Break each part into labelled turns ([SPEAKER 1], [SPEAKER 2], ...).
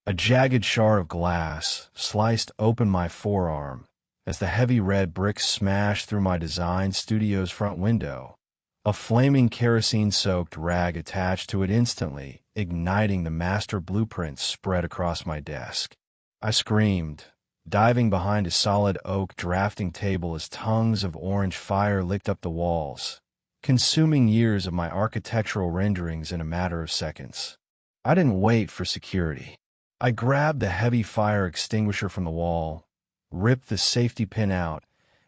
[SPEAKER 1] A jagged shard of glass sliced open my forearm as the heavy red bricks smashed through my design studio's front window. A flaming kerosene-soaked rag attached to it instantly, igniting the master blueprints spread across my desk. I screamed, diving behind a solid oak drafting table as tongues of orange fire licked up the walls, consuming years of my architectural renderings in a matter of seconds. I didn't wait for security. I grabbed the heavy fire extinguisher from the wall, ripped the safety pin out,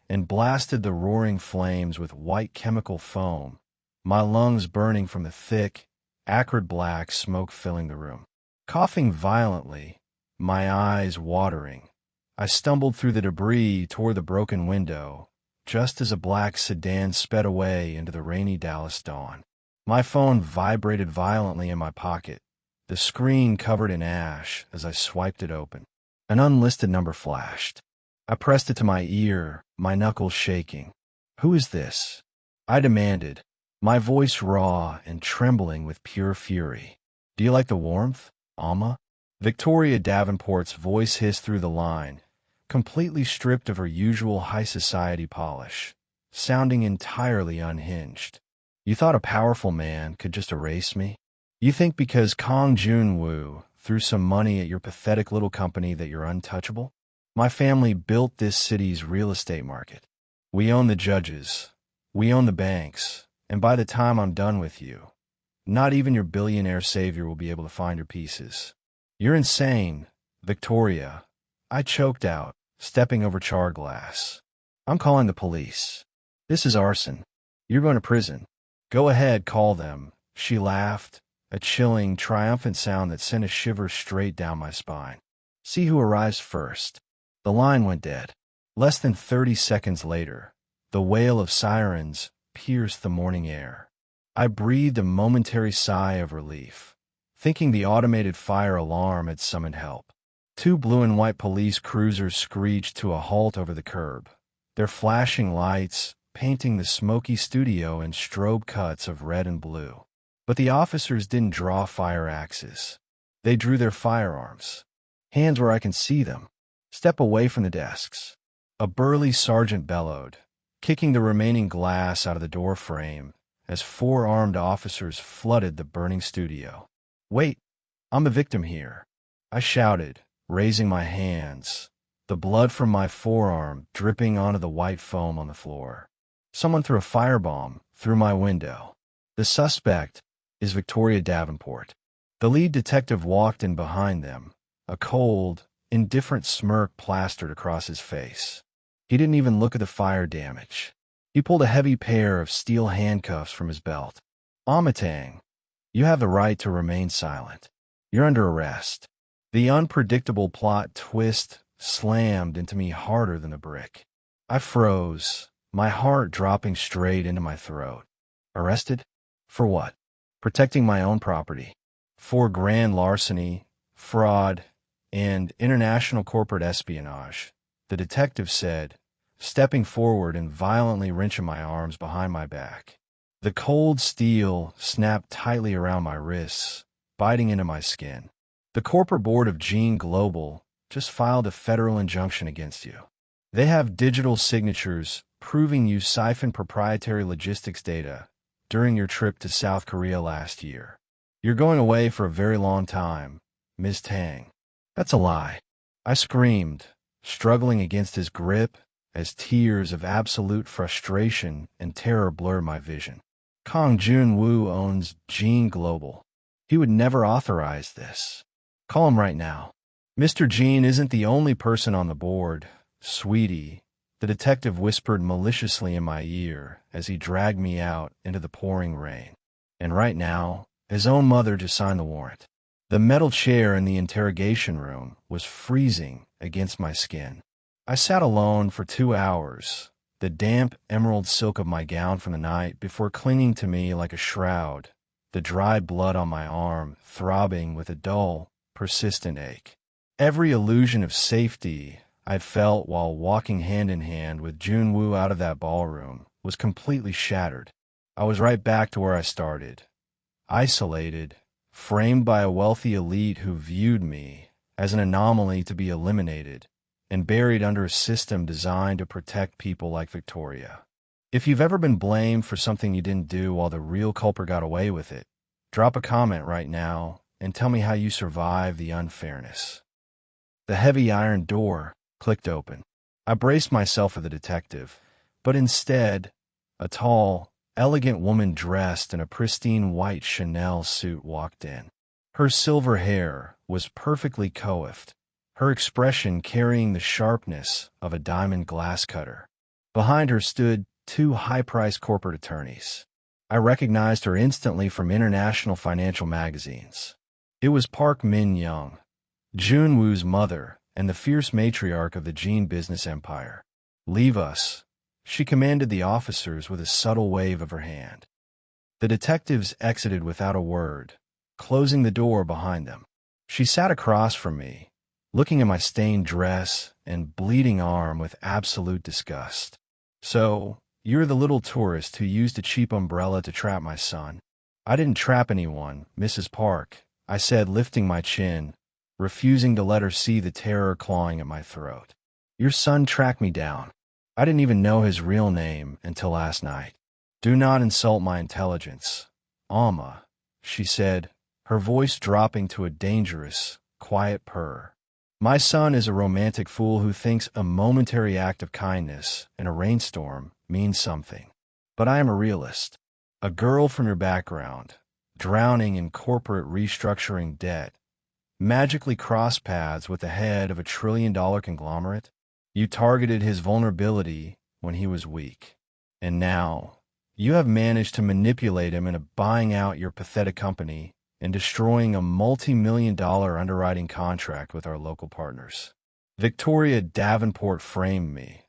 [SPEAKER 1] and blasted the roaring flames with white chemical foam, my lungs burning from the thick, acrid black smoke filling the room. Coughing violently, my eyes watering, I stumbled through the debris toward the broken window, just as a black sedan sped away into the rainy Dallas dawn. My phone vibrated violently in my pocket, the screen covered in ash as I swiped it open. An unlisted number flashed. I pressed it to my ear, my knuckles shaking. "Who is this?" I demanded, my voice raw and trembling with pure fury. "Do you like the warmth, Ama?" Victoria Davenport's voice hissed through the line, completely stripped of her usual high society polish, sounding entirely unhinged. "You thought a powerful man could just erase me? You think because Kang Jun Woo threw some money at your pathetic little company that you're untouchable? My family built this city's real estate market. We own the judges, we own the banks, and by the time I'm done with you, not even your billionaire savior will be able to find your pieces." "You're insane, Victoria," I choked out, stepping over charred glass. "I'm calling the police. This is arson. You're going to prison." "Go ahead, call them," she laughed, a chilling, triumphant sound that sent a shiver straight down my spine. "See who arrives first." The line went dead. Less than 30 seconds later, the wail of sirens pierced the morning air. I breathed a momentary sigh of relief, thinking the automated fire alarm had summoned help. 2 blue and white police cruisers screeched to a halt over the curb, their flashing lights painting the smoky studio in strobe cuts of red and blue. But the officers didn't draw fire axes. They drew their firearms, hands where I can see them. "Step away from the desks," a burly sergeant bellowed, kicking the remaining glass out of the door frame as 4 armed officers flooded the burning studio. "Wait, I'm a victim here," I shouted, raising my hands, the blood from my forearm dripping onto the white foam on the floor. "Someone threw a firebomb through my window. The suspect is Victoria Davenport." The lead detective walked in behind them, a cold, indifferent smirk plastered across his face. He didn't even look at the fire damage. He pulled a heavy pair of steel handcuffs from his belt. "Ama Tang, you have the right to remain silent. You're under arrest." The unpredictable plot twist slammed into me harder than a brick. I froze, my heart dropping straight into my throat. Arrested? For what? Protecting my own property. For grand larceny, fraud, and international corporate espionage, the detective said, stepping forward and violently wrenching my arms behind my back. The cold steel snapped tightly around my wrists, biting into my skin. "The corporate board of Gene Global just filed a federal injunction against you. They have digital signatures proving you siphoned proprietary logistics data during your trip to South Korea last year. You're going away for a very long time, Ms. Tang." "That's a lie," I screamed, struggling against his grip as tears of absolute frustration and terror blurred my vision. "Kang Jun Woo owns Gene Global. He would never authorize this. Call him right now." "Mr. Gene isn't the only person on the board, sweetie," the detective whispered maliciously in my ear as he dragged me out into the pouring rain. "And right now, his own mother just signed the warrant." The metal chair in the interrogation room was freezing against my skin. I sat alone for 2 hours, the damp emerald silk of my gown from the night before clinging to me like a shroud, the dried blood on my arm throbbing with a dull, persistent ache. Every illusion of safety I'd felt while walking hand in hand with Jun Woo out of that ballroom was completely shattered. I was right back to where I started, isolated, framed by a wealthy elite who viewed me as an anomaly to be eliminated and buried under a system designed to protect people like Victoria. If you've ever been blamed for something you didn't do while the real culprit got away with it, drop a comment right now and tell me how you survived the unfairness. The heavy iron door clicked open. I braced myself for the detective, but instead, a tall, elegant woman dressed in a pristine white Chanel suit walked in. Her silver hair was perfectly coiffed, her expression carrying the sharpness of a diamond glass cutter. Behind her stood two high-priced corporate attorneys. I recognized her instantly from international financial magazines. It was Park Min-young, Jun Woo's mother and the fierce matriarch of the jean business empire. "Leave us," she commanded the officers with a subtle wave of her hand. The detectives exited without a word, closing the door behind them. She sat across from me, looking at my stained dress and bleeding arm with absolute disgust. "So, you're the little tourist who used a cheap umbrella to trap my son." "I didn't trap anyone, Mrs. Park," I said, lifting my chin, refusing to let her see the terror clawing at my throat. "Your son tracked me down. I didn't even know his real name until last night." "Do not insult my intelligence, Ama," she said, her voice dropping to a dangerous, quiet purr. "My son is a romantic fool who thinks a momentary act of kindness in a rainstorm means something. But I am a realist. A girl from your background, drowning in corporate restructuring debt, magically crossed paths with the head of a trillion-dollar conglomerate. You targeted his vulnerability when he was weak. And now, you have managed to manipulate him into buying out your pathetic company and destroying a multi-million-dollar underwriting contract with our local partners." "Victoria Davenport framed me,"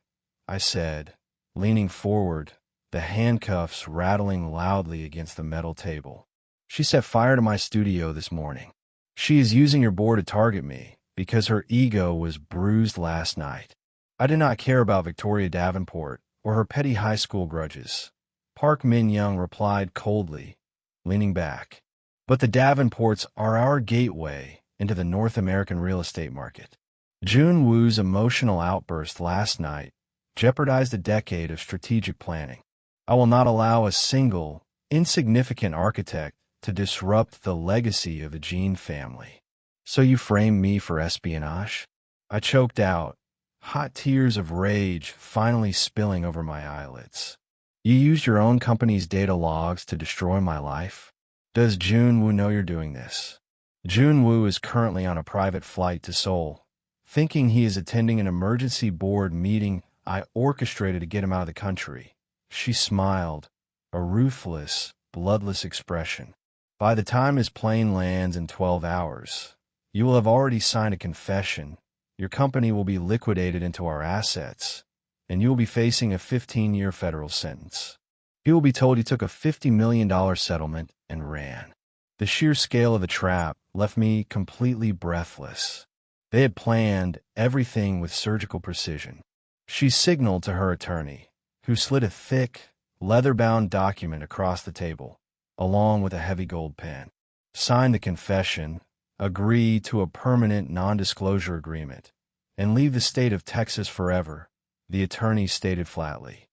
[SPEAKER 1] I said, leaning forward, the handcuffs rattling loudly against the metal table. "She set fire to my studio this morning. She is using your board to target me because her ego was bruised last night." I did not care about Victoria Davenport or her petty high school grudges, Park Min-young replied coldly, leaning back. "But the Davenports are our gateway into the North American real estate market." Jun Woo's emotional outburst last night jeopardized a decade of strategic planning. I will not allow a single, insignificant architect to disrupt the legacy of the Jean family. "So you framed me for espionage?" I choked out, hot tears of rage finally spilling over my eyelids. "You used your own company's data logs to destroy my life? Does Jun Woo know you're doing this?" Jun Woo is currently on a private flight to Seoul, thinking he is attending an emergency board meeting I orchestrated to get him out of the country. She smiled, a ruthless, bloodless expression. "By the time his plane lands in 12 hours, you will have already signed a confession. Your company will be liquidated into our assets, and you will be facing a 15-year federal sentence. He will be told you took a $50 million settlement and ran." The sheer scale of the trap left me completely breathless. They had planned everything with surgical precision. She signaled to her attorney, who slid a thick, leather-bound document across the table, along with a heavy gold pen. "Sign the confession, agree to a permanent non-disclosure agreement, and leave the state of Texas forever," the attorney stated flatly.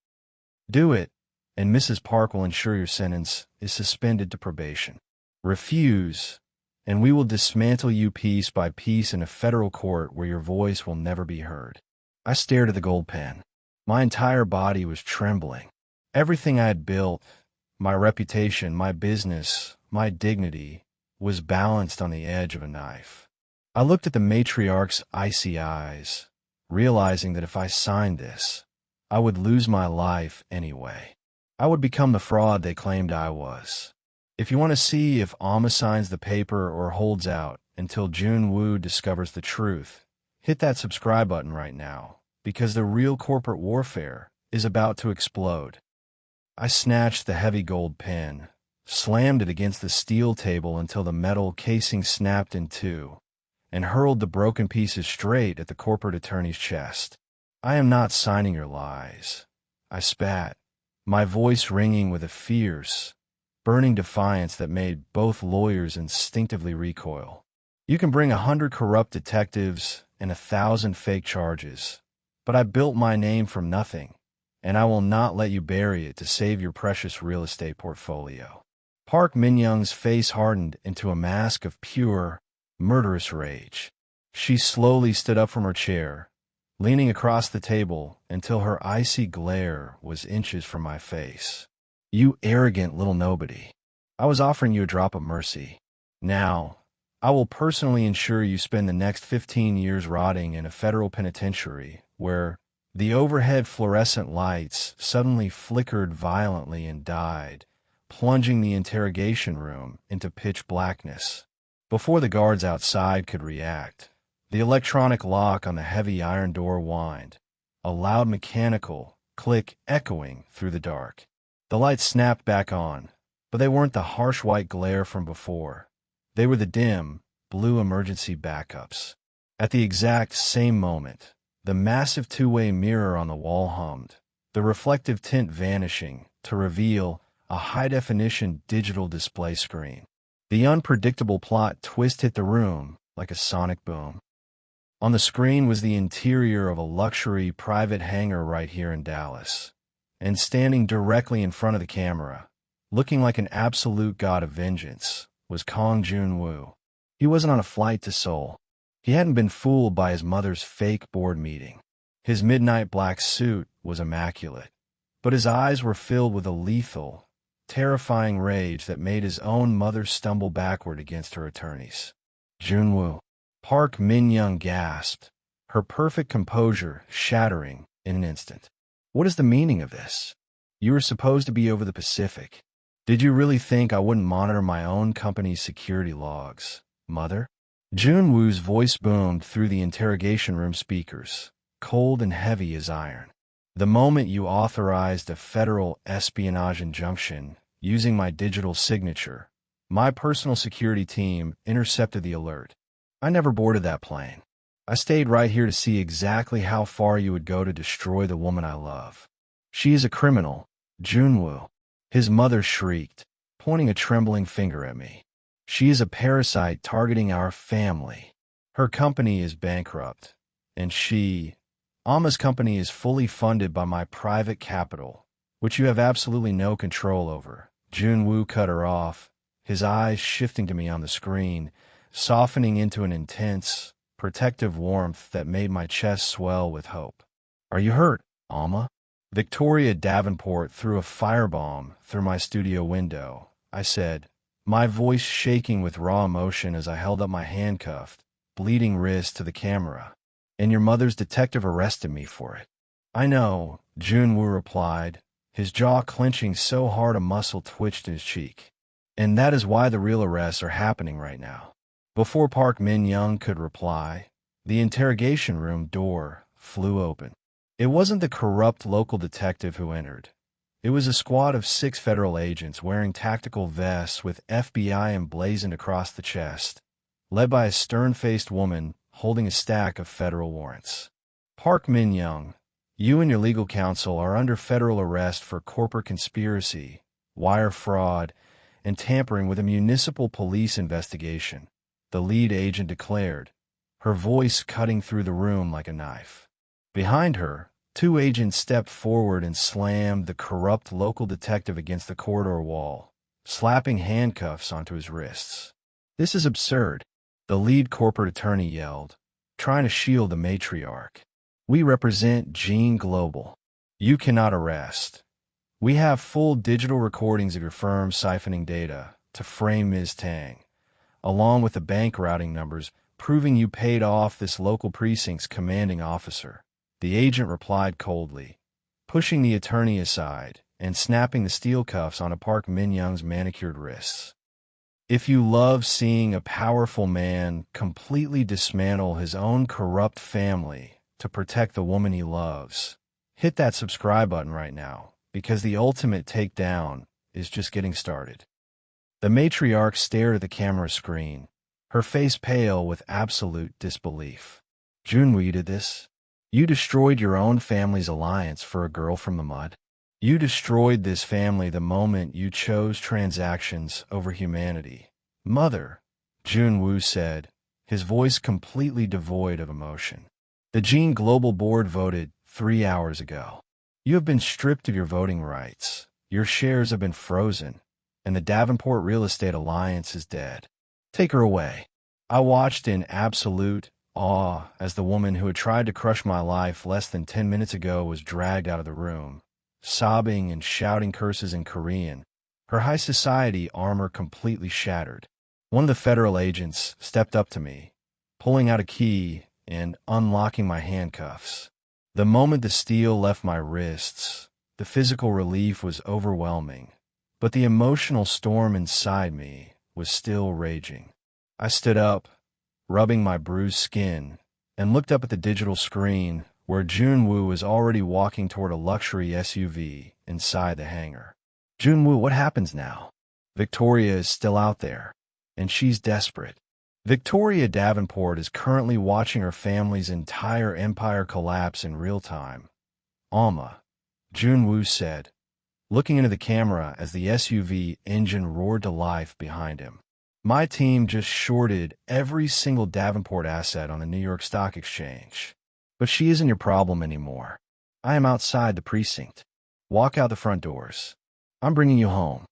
[SPEAKER 1] "Do it, and Mrs. Park will ensure your sentence is suspended to probation. Refuse, and we will dismantle you piece by piece in a federal court where your voice will never be heard." I stared at the gold pen. My entire body was trembling. Everything I had built, my reputation, my business, my dignity, was balanced on the edge of a knife. I looked at the matriarch's icy eyes, realizing that if I signed this, I would lose my life anyway. I would become the fraud they claimed I was. If you want to see if Ama signs the paper or holds out until Jun Woo discovers the truth, hit that subscribe button right now, because the real corporate warfare is about to explode. I snatched the heavy gold pen, slammed it against the steel table until the metal casing snapped in two, and hurled the broken pieces straight at the corporate attorney's chest. "I am not signing your lies," I spat, my voice ringing with a fierce, burning defiance that made both lawyers instinctively recoil. You can bring 100 corrupt detectives and 1,000 fake charges, but I built my name from nothing, and I will not let you bury it to save your precious real estate portfolio." Park Min-young's face hardened into a mask of pure, murderous rage. She slowly stood up from her chair, leaning across the table until her icy glare was inches from my face. "You arrogant little nobody. I was offering you a drop of mercy. Now, I will personally ensure you spend the next 15 years rotting in a federal penitentiary where the overhead fluorescent lights suddenly flickered violently and died, plunging the interrogation room into pitch blackness. Before the guards outside could react, the electronic lock on the heavy iron door whined, a loud mechanical click echoing through the dark. The lights snapped back on, but they weren't the harsh white glare from before. They were the dim, blue emergency backups. At the exact same moment, the massive two-way mirror on the wall hummed, the reflective tint vanishing to reveal a high-definition digital display screen. The unpredictable plot twist hit the room like a sonic boom. On the screen was the interior of a luxury private hangar right here in Dallas, and standing directly in front of the camera, looking like an absolute god of vengeance, was Kang Jun Woo. He wasn't on a flight to Seoul. He hadn't been fooled by his mother's fake board meeting. His midnight black suit was immaculate, but his eyes were filled with a lethal, terrifying rage that made his own mother stumble backward against her attorneys. "Jun Woo." Park Min-young gasped, her perfect composure shattering in an instant. "What is the meaning of this? You were supposed to be over the Pacific. Did you really think I wouldn't monitor my own company's security logs, mother?" Jun Woo's voice boomed through the interrogation room speakers, cold and heavy as iron. "The moment you authorized a federal espionage injunction using my digital signature, my personal security team intercepted the alert. I never boarded that plane. I stayed right here to see exactly how far you would go to destroy the woman I love. She is a criminal, Jun Woo." His mother shrieked, pointing a trembling finger at me. "She is a parasite targeting our family. Her company is bankrupt, and Ama's company is fully funded by my private capital, which you have absolutely no control over." Jun Woo cut her off, his eyes shifting to me on the screen, softening into an intense, protective warmth that made my chest swell with hope. "Are you hurt, Ama?" Victoria Davenport threw a firebomb through my studio window, I said, my voice shaking with raw emotion as I held up my handcuffed, bleeding wrist to the camera. "And your mother's detective arrested me for it." "I know," Jun Woo replied, his jaw clenching so hard a muscle twitched in his cheek. "And that is why the real arrests are happening right now." Before Park Min-young could reply, the interrogation room door flew open. It wasn't the corrupt local detective who entered. It was a squad of 6 federal agents wearing tactical vests with FBI emblazoned across the chest, led by a stern-faced woman holding a stack of federal warrants. "Park Min-young, you and your legal counsel are under federal arrest for corporate conspiracy, wire fraud, and tampering with a municipal police investigation," the lead agent declared, her voice cutting through the room like a knife. Behind her, 2 agents stepped forward and slammed the corrupt local detective against the corridor wall, slapping handcuffs onto his wrists. "This is absurd," the lead corporate attorney yelled, trying to shield the matriarch. "We represent Gene Global. You cannot arrest. We have full digital recordings of your firm siphoning data to frame Ms. Tang, along with the bank routing numbers proving you paid off this local precinct's commanding officer," the agent replied coldly, pushing the attorney aside and snapping the steel cuffs onto Park Min-young's manicured wrists. If you love seeing a powerful man completely dismantle his own corrupt family to protect the woman he loves, hit that subscribe button right now, because the ultimate takedown is just getting started. The matriarch stared at the camera screen, her face pale with absolute disbelief. "Jun Woo, you did this? You destroyed your own family's alliance for a girl from the mud? You destroyed this family the moment you chose transactions over humanity." "Mother," Jun Woo said, his voice completely devoid of emotion. "The Gene Global Board voted 3 hours ago. You have been stripped of your voting rights. Your shares have been frozen, and the Davenport Real Estate Alliance is dead. Take her away." I watched in absolute awe as the woman who had tried to crush my life less than 10 minutes ago was dragged out of the room, sobbing and shouting curses in Korean, her high society armor completely shattered. One of the federal agents stepped up to me, pulling out a key and unlocking my handcuffs. The moment the steel left my wrists, the physical relief was overwhelming, but the emotional storm inside me was still raging. I stood up, rubbing my bruised skin, and looked up at the digital screen where Jun Woo was already walking toward a luxury SUV inside the hangar. "Jun Woo, what happens now?" "Victoria is still out there, and she's desperate." Victoria Davenport is currently watching her family's entire empire collapse in real time. "Ama," Jun Woo said, looking into the camera as the SUV engine roared to life behind him. "My team just shorted every single Davenport asset on the New York Stock Exchange. But she isn't your problem anymore. I am outside the precinct. Walk out the front doors. I'm bringing you home."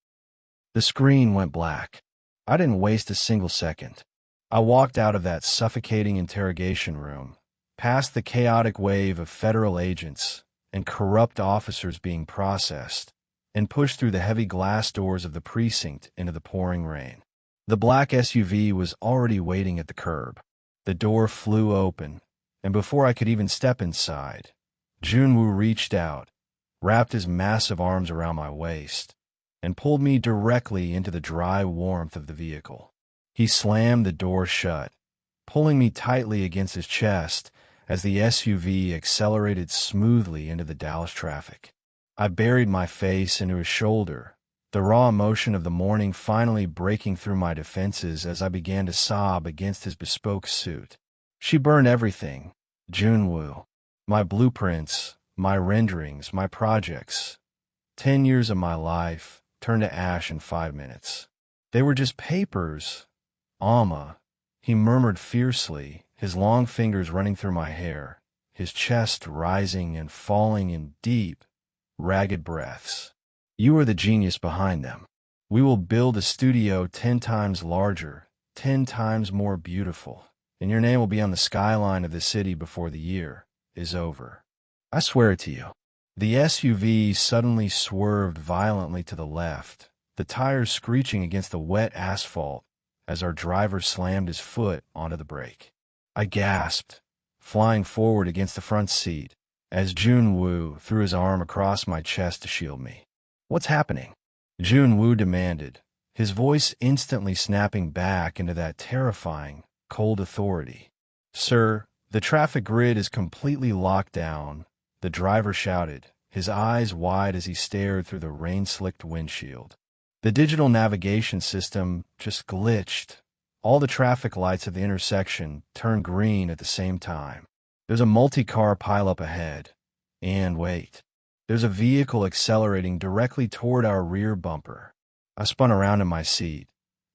[SPEAKER 1] The screen went black. I didn't waste a single second. I walked out of that suffocating interrogation room, past the chaotic wave of federal agents and corrupt officers being processed, and pushed through the heavy glass doors of the precinct into the pouring rain. The black SUV was already waiting at the curb. The door flew open, and before I could even step inside, Jun Woo reached out, wrapped his massive arms around my waist, and pulled me directly into the dry warmth of the vehicle. He slammed the door shut, pulling me tightly against his chest as the SUV accelerated smoothly into the Dallas traffic. I buried my face into his shoulder, the raw emotion of the morning finally breaking through my defenses as I began to sob against his bespoke suit. "She burned everything, Jun Woo. My blueprints, my renderings, my projects. 10 years of my life turned to ash in 5 minutes. They were just papers. Ama," he murmured fiercely, his long fingers running through my hair, his chest rising and falling in deep, ragged breaths. "You are the genius behind them. We will build a studio 10 times larger, 10 times more beautiful, and your name will be on the skyline of the city before the year is over. I swear it to you." The SUV suddenly swerved violently to the left, the tires screeching against the wet asphalt as our driver slammed his foot onto the brake. I gasped, flying forward against the front seat, as Jun Woo threw his arm across my chest to shield me. "What's happening?" Jun Woo demanded, his voice instantly snapping back into that terrifying, cold authority. "Sir, the traffic grid is completely locked down," the driver shouted, his eyes wide as he stared through the rain-slicked windshield. "The digital navigation system just glitched. All the traffic lights of the intersection turned green at the same time. There's a multi-car pileup ahead. And wait. There's a vehicle accelerating directly toward our rear bumper." I spun around in my seat,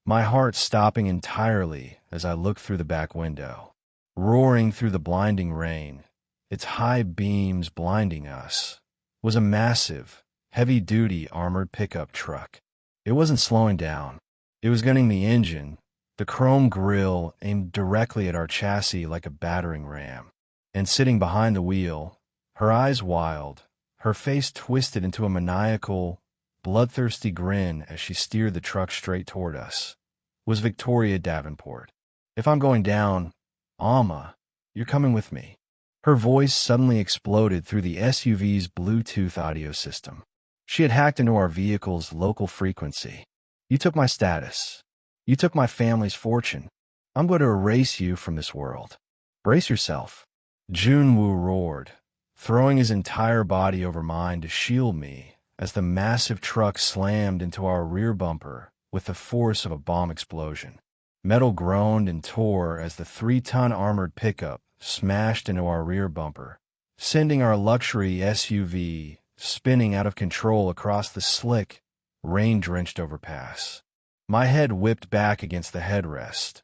[SPEAKER 1] my heart stopping entirely as I looked through the back window. Roaring through the blinding rain, its high beams blinding us, was a massive, heavy-duty armored pickup truck. It wasn't slowing down. It was gunning the engine, the chrome grille aimed directly at our chassis like a battering ram. And sitting behind the wheel, her eyes wild, her face twisted into a maniacal, bloodthirsty grin as she steered the truck straight toward us, was Victoria Davenport. "If I'm going down, Ama, you're coming with me." Her voice suddenly exploded through the SUV's Bluetooth audio system. She had hacked into our vehicle's local frequency. "You took my status. You took my family's fortune. I'm going to erase you from this world. Brace yourself." Jun Woo roared, throwing his entire body over mine to shield me as the massive truck slammed into our rear bumper with the force of a bomb explosion. Metal groaned and tore as the 3-ton armored pickup smashed into our rear bumper, sending our luxury SUV spinning out of control across the slick, rain-drenched overpass. My head whipped back against the headrest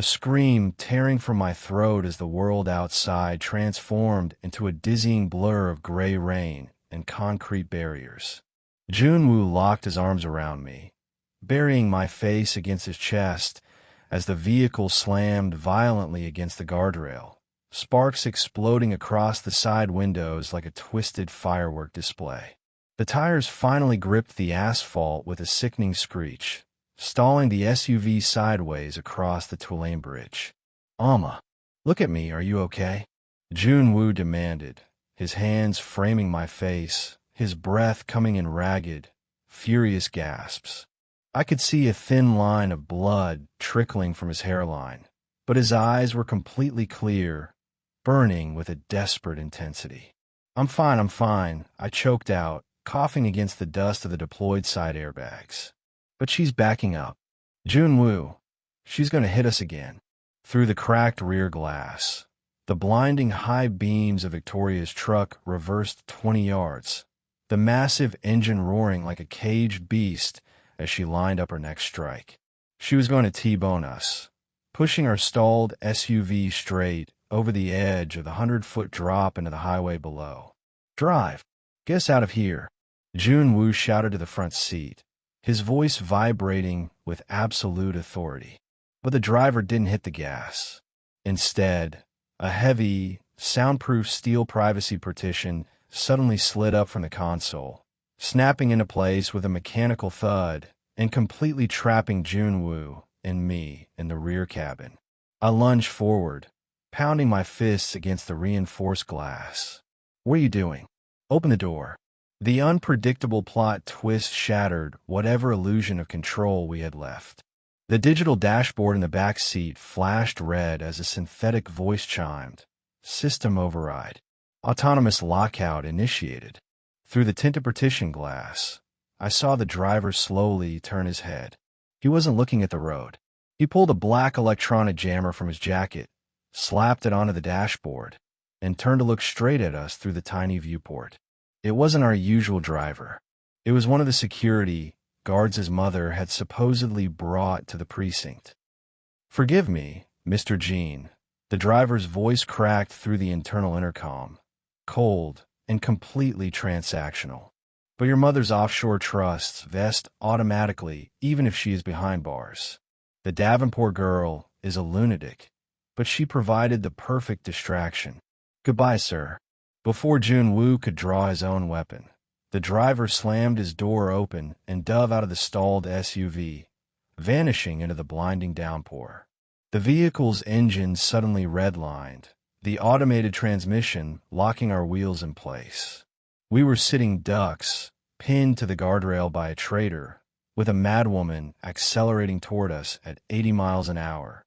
[SPEAKER 1] a scream tearing from my throat as the world outside transformed into a dizzying blur of gray rain and concrete barriers. Jun Woo locked his arms around me, burying my face against his chest as the vehicle slammed violently against the guardrail, sparks exploding across the side windows like a twisted firework display. The tires finally gripped the asphalt with a sickening screech, stalling the SUV sideways across the Tulane Bridge. "Ama, look at me, are you okay?" Jun Woo demanded, his hands framing my face, his breath coming in ragged, furious gasps. I could see a thin line of blood trickling from his hairline, but his eyes were completely clear, burning with a desperate intensity. I'm fine, I choked out, coughing against the dust of the deployed side airbags. "But she's backing up. Jun Woo, she's going to hit us again." Through the cracked rear glass, the blinding high beams of Victoria's truck reversed 20 yards, the massive engine roaring like a caged beast as she lined up her next strike. She was going to T-bone us, pushing our stalled SUV straight over the edge of the 100-foot drop into the highway below. "Drive! Get us out of here!" Jun Woo shouted to the front seat, his voice vibrating with absolute authority. But the driver didn't hit the gas. Instead, a heavy, soundproof steel privacy partition suddenly slid up from the console, snapping into place with a mechanical thud and completely trapping Jun Woo and me in the rear cabin. I lunged forward, pounding my fists against the reinforced glass. "What are you doing? Open the door." The unpredictable plot twist shattered whatever illusion of control we had left. The digital dashboard in the back seat flashed red as a synthetic voice chimed. "System override. Autonomous lockout initiated." Through the tinted partition glass, I saw the driver slowly turn his head. He wasn't looking at the road. He pulled a black electronic jammer from his jacket, slapped it onto the dashboard, and turned to look straight at us through the tiny viewport. It wasn't our usual driver. It was one of the security guards his mother had supposedly brought to the precinct. "Forgive me, Mr. Jean." The driver's voice cracked through the internal intercom, cold and completely transactional. "But your mother's offshore trusts vest automatically even if she is behind bars. The Davenport girl is a lunatic, but she provided the perfect distraction. Goodbye, sir." Before Jun Woo could draw his own weapon, the driver slammed his door open and dove out of the stalled SUV, vanishing into the blinding downpour. The vehicle's engine suddenly redlined, the automated transmission locking our wheels in place. We were sitting ducks, pinned to the guardrail by a traitor, with a madwoman accelerating toward us at 80 miles an hour.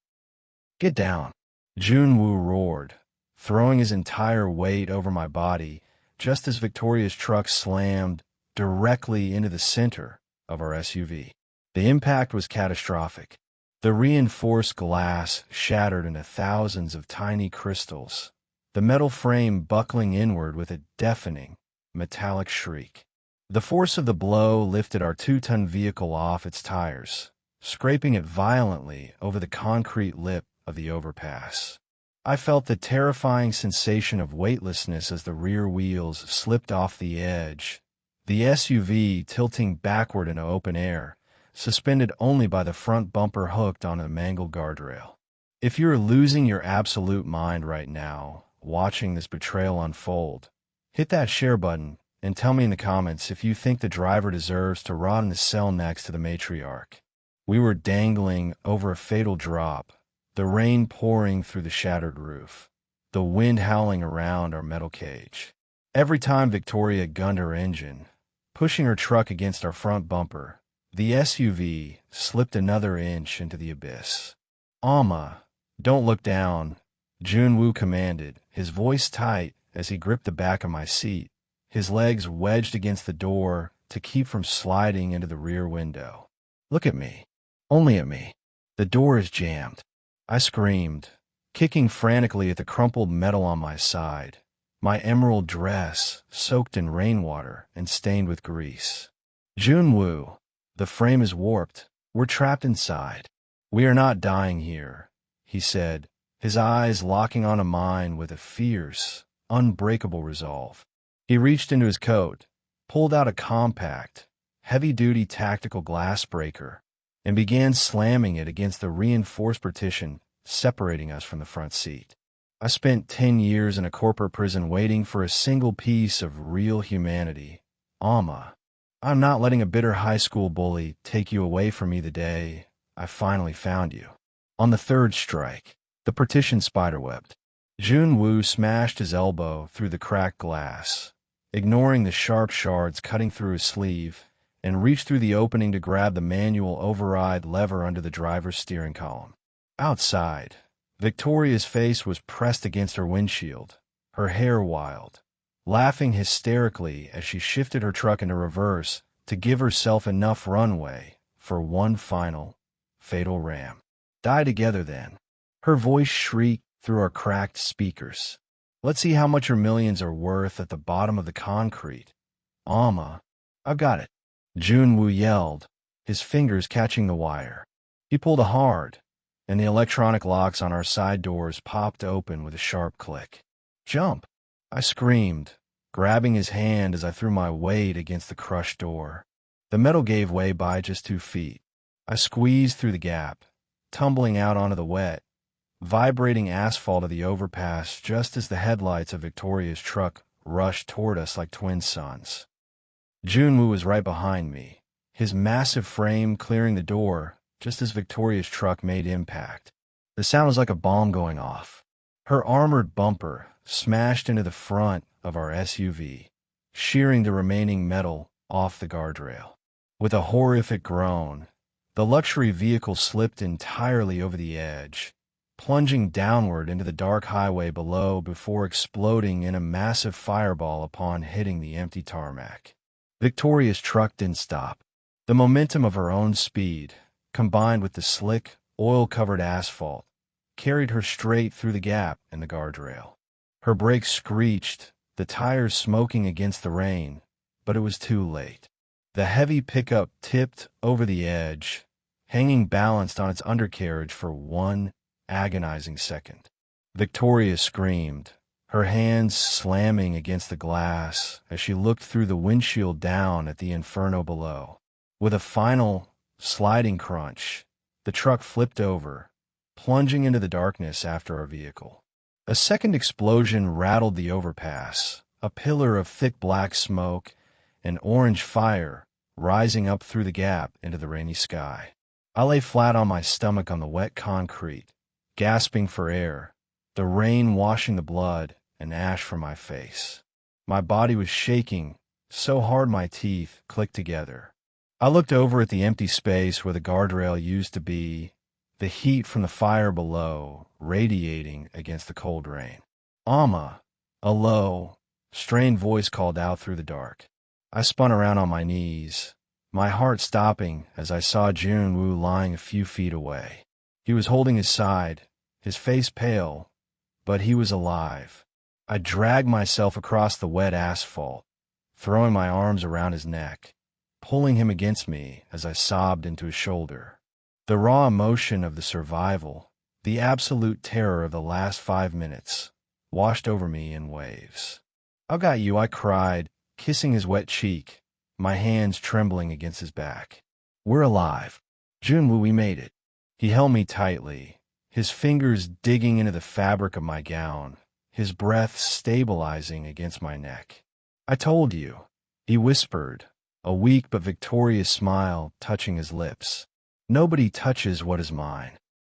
[SPEAKER 1] "Get down!" Jun Woo roared, throwing his entire weight over my body just as Victoria's truck slammed directly into the center of our SUV. The impact was catastrophic. The reinforced glass shattered into thousands of tiny crystals, the metal frame buckling inward with a deafening, metallic shriek. The force of the blow lifted our 2-ton vehicle off its tires, scraping it violently over the concrete lip of the overpass. I felt the terrifying sensation of weightlessness as the rear wheels slipped off the edge, the SUV tilting backward into open air, suspended only by the front bumper hooked on a mangled guardrail. If you're losing your absolute mind right now, watching this betrayal unfold, hit that share button and tell me in the comments if you think the driver deserves to rot in the cell next to the matriarch. We were dangling over a fatal drop, the rain pouring through the shattered roof, the wind howling around our metal cage. Every time Victoria gunned her engine, pushing her truck against our front bumper, the SUV slipped another inch into the abyss. "Ama, don't look down," Jun Woo commanded, his voice tight as he gripped the back of my seat, his legs wedged against the door to keep from sliding into the rear window. "Look at me. Only at me. The door is jammed." I screamed, kicking frantically at the crumpled metal on my side, my emerald dress soaked in rainwater and stained with grease. "Jun Woo, the frame is warped. We're trapped inside. We are not dying here," he said, his eyes locking onto mine with a fierce, unbreakable resolve. He reached into his coat, pulled out a compact, heavy-duty tactical glass breaker, and began slamming it against the reinforced partition separating us from the front seat. I spent 10 years in a corporate prison waiting for a single piece of real humanity. Ama, I'm not letting a bitter high school bully take you away from me the day I finally found you. On the third strike, the partition spiderwebbed. Jun Woo smashed his elbow through the cracked glass, ignoring the sharp shards cutting through his sleeve, and reached through the opening to grab the manual override lever under the driver's steering column. Outside, Victoria's face was pressed against her windshield, her hair wild, laughing hysterically as she shifted her truck into reverse to give herself enough runway for one final, fatal ram. Die together, then. Her voice shrieked through our cracked speakers. Let's see how much her millions are worth at the bottom of the concrete. Ama, I've got it. Jun Woo yelled, his fingers catching the wire. He pulled hard, and the electronic locks on our side doors popped open with a sharp click. Jump! I screamed, grabbing his hand as I threw my weight against the crushed door. The metal gave way by just 2 feet. I squeezed through the gap, tumbling out onto the wet, vibrating asphalt of the overpass just as the headlights of Victoria's truck rushed toward us like twin suns. Jun Woo was right behind me, his massive frame clearing the door just as Victoria's truck made impact. The sound was like a bomb going off. Her armored bumper smashed into the front of our SUV, shearing the remaining metal off the guardrail. With a horrific groan, the luxury vehicle slipped entirely over the edge, plunging downward into the dark highway below before exploding in a massive fireball upon hitting the empty tarmac. Victoria's truck didn't stop. The momentum of her own speed, combined with the slick, oil-covered asphalt, carried her straight through the gap in the guardrail. Her brakes screeched, the tires smoking against the rain, but it was too late. The heavy pickup tipped over the edge, hanging balanced on its undercarriage for one agonizing second. Victoria screamed, her hands slamming against the glass as she looked through the windshield down at the inferno below. With a final, sliding crunch, the truck flipped over, plunging into the darkness after our vehicle. A second explosion rattled the overpass, a pillar of thick black smoke and orange fire rising up through the gap into the rainy sky. I lay flat on my stomach on the wet concrete, gasping for air, the rain washing the blood and ash from my face. My body was shaking so hard my teeth clicked together. I looked over at the empty space where the guardrail used to be, the heat from the fire below radiating against the cold rain. Ama, a low, strained voice called out through the dark. I spun around on my knees, my heart stopping as I saw Jun Woo lying a few feet away. He was holding his side, his face pale, but he was alive. I dragged myself across the wet asphalt, throwing my arms around his neck, pulling him against me as I sobbed into his shoulder. The raw emotion of the survival, the absolute terror of the last 5 minutes, washed over me in waves. "I got you," I cried, kissing his wet cheek, my hands trembling against his back. "We're alive. Jun Woo, we made it." He held me tightly, his fingers digging into the fabric of my gown, his breath stabilizing against my neck. "I told you," he whispered, a weak but victorious smile touching his lips. "Nobody touches what is mine."